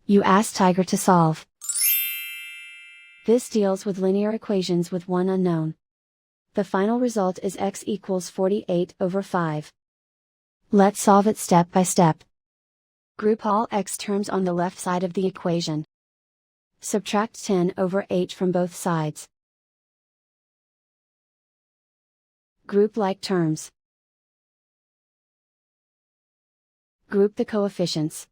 You ask Tiger to solve. This deals with linear equations with one unknown. The final result is x equals 48/5. Let's solve it step by step. Group all x terms on the left side of the equation. Subtract 10/8 from both sides. Group like terms. Group the coefficients.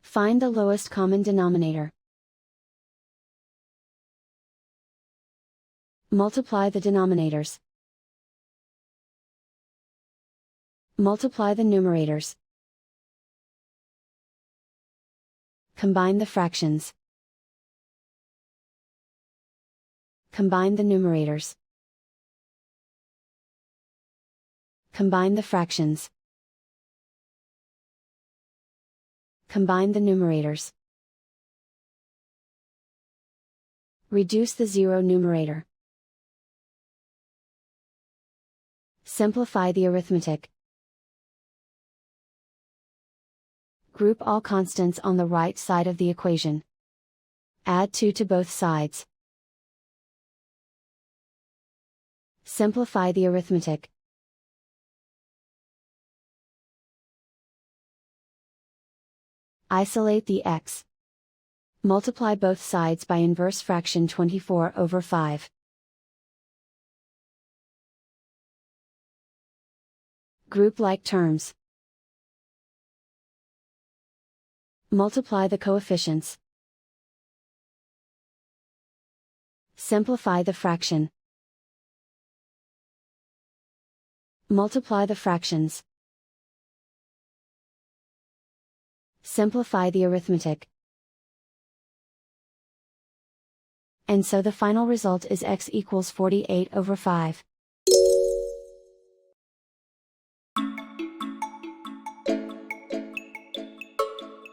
Find the lowest common denominator. Multiply the denominators. Multiply the numerators. Combine the fractions. Combine the numerators. Combine the fractions. Combine the numerators. Reduce the zero numerator. Simplify the arithmetic. Group all constants on the right side of the equation. Add 2 to both sides. Simplify the arithmetic. Isolate the x. Multiply both sides by inverse fraction 24/5. Group like terms. Multiply the coefficients. Simplify the fraction. Multiply the fractions. Simplify the arithmetic. And so the final result is x equals 48/5.